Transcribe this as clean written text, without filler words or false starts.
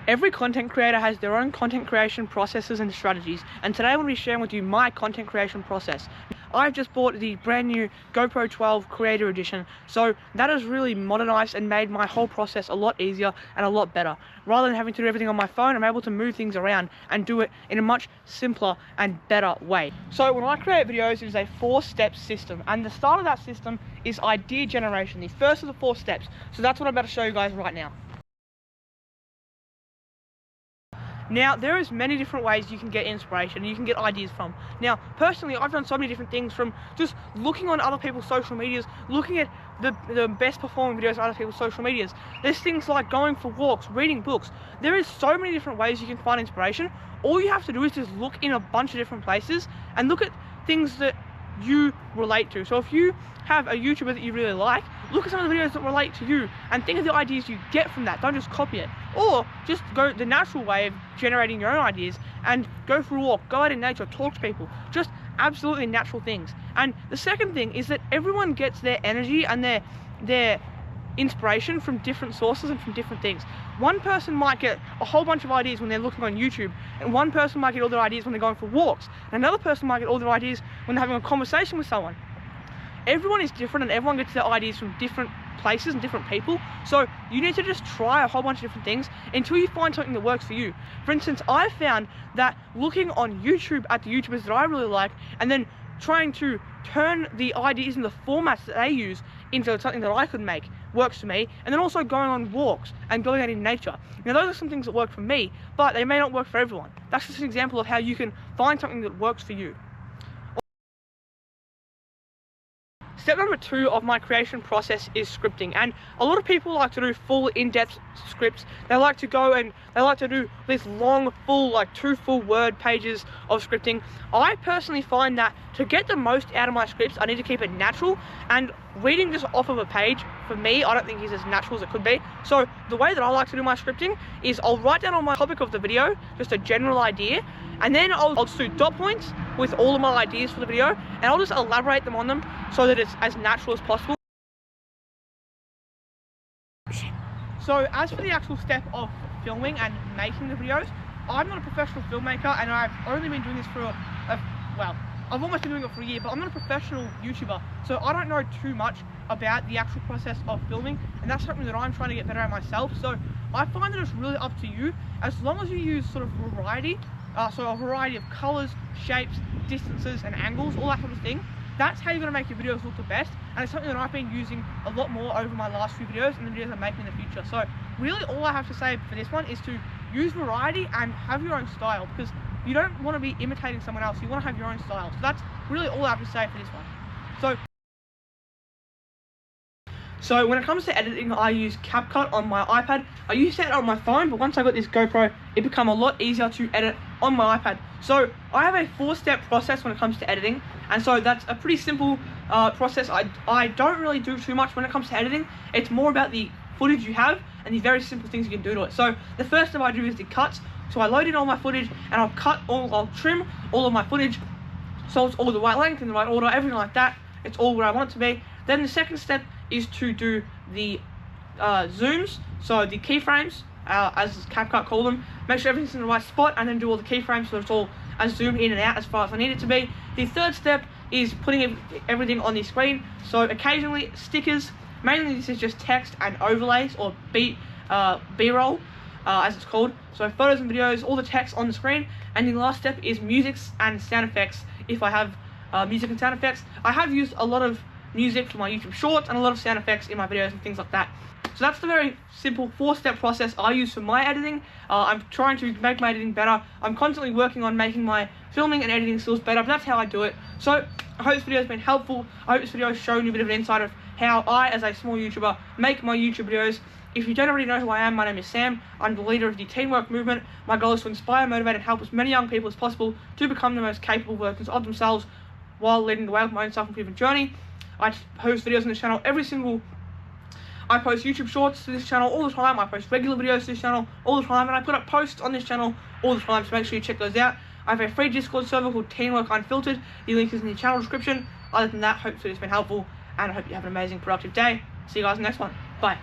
Every content creator has their own content creation processes and strategies, and today I'm going to be sharing with you my content creation process. I've just bought the brand new GoPro 12 Creator Edition, so that has really modernized and made my whole process a lot easier and a lot better. Rather than having to do everything on my phone, I'm able to move things around and do it in a much simpler and better way. So when I create videos, it is a 4-step system, and the start of that system is idea generation, the first of the 4 steps. So that's what I'm about to show you guys right now. Now, there is many different ways you can get inspiration, you can get ideas from. Now, personally, I've done so many different things, from just looking on other people's social medias, looking at the best performing videos on other people's social medias. There's things like going for walks, reading books. There is so many different ways you can find inspiration. All you have to do is just look in a bunch of different places and look at things that you relate to. So if you have a YouTuber that you really like, look at some of the videos that relate to you and think of the ideas you get from that. Don't just copy it, or just go the natural way of generating your own ideas and go for a walk, go out in nature, talk to people, just absolutely natural things. And the second thing is that everyone gets their energy and their inspiration from different sources and from different things. One person might get a whole bunch of ideas when they're looking on YouTube, and one person might get all their ideas when they're going for walks, and another person might get all their ideas when they're having a conversation with someone. Everyone is different, and everyone gets their ideas from different places and different people. So you need to just try a whole bunch of different things until you find something that works for you. For instance, I found that looking on YouTube at the YouTubers that I really like, and then trying to turn the ideas and the formats that they use into something that I could make works for me. And then also going on walks and going out in nature. Now, those are some things that work for me, but they may not work for everyone. That's just an example of how you can find something that works for you. Step number 2 of my creation process is scripting, and a lot of people like to do full in-depth scripts. They like to go and they like to do this long, full, like 2 full word pages of scripting. I personally find that to get the most out of my scripts, I need to keep it natural, and reading just off of a page, for me, I don't think is as natural as it could be. So the way that I like to do my scripting is I'll write down on my topic of the video, just a general idea, and then I'll just do dot points with all of my ideas for the video, and I'll just elaborate them on them so that it's as natural as possible. So as for the actual step of filming and making the videos, I'm not a professional filmmaker, and I've only been doing this for I've almost been doing it for a year, but I'm not a professional YouTuber, so I don't know too much about the actual process of filming, and that's something that I'm trying to get better at myself. So I find that it's really up to you, as long as you use sort of variety, so a variety of colors, shapes, distances, and angles, all that sort of thing. That's how you're going to make your videos look the best, and it's something that I've been using a lot more over my last few videos and the videos I'm making in the future. So really all I have to say for this one is to use variety and have your own style, because you don't want to be imitating someone else, you want to have your own style. So that's really all I have to say for this one. So when it comes to editing, I use CapCut on my iPad. I used to edit on my phone, but once I got this GoPro, it became a lot easier to edit on my iPad. So I have a 4-step process when it comes to editing, and so that's a pretty simple process. I don't really do too much when it comes to editing. It's more about the footage you have and the very simple things you can do to it. So the first step I do is the cuts. So I load in all my footage, and I'll trim all of my footage so it's all the right length, in the right order, everything like that. It's all where I want it to be. Then the second step is to do the zooms, so the keyframes, as CapCut call them. Make sure everything's in the right spot, and then do all the keyframes so it's all as zoomed in and out as far as I need it to be. The third step is putting everything on the screen. So occasionally stickers, mainly this is just text and overlays, or B-roll, as it's called. So photos and videos, all the text on the screen. And the last step is music and sound effects. If I have music and sound effects, I have used a lot of music for my YouTube shorts and a lot of sound effects in my videos and things like that. So that's the very simple 4-step process I use for my editing. I'm trying to make my editing better. I'm constantly working on making my filming and editing skills better, but that's how I do it. So I hope this video has been helpful. I hope this video has shown you a bit of an insight of how I, as a small YouTuber, make my YouTube videos. If you don't already know who I am, my name is Sam. I'm the leader of the Teamwork Movement. My goal is to inspire, motivate, and help as many young people as possible to become the most capable versions of themselves while leading the way of my own self-improvement journey. I post videos on this channel I post YouTube shorts to this channel all the time. I post regular videos to this channel all the time, and I put up posts on this channel all the time, so make sure you check those out. I have a free Discord server called Teamwork Unfiltered. The link is in the channel description. Other than that, hopefully it's been helpful, and I hope you have an amazing, productive day. See you guys in the next one. Bye.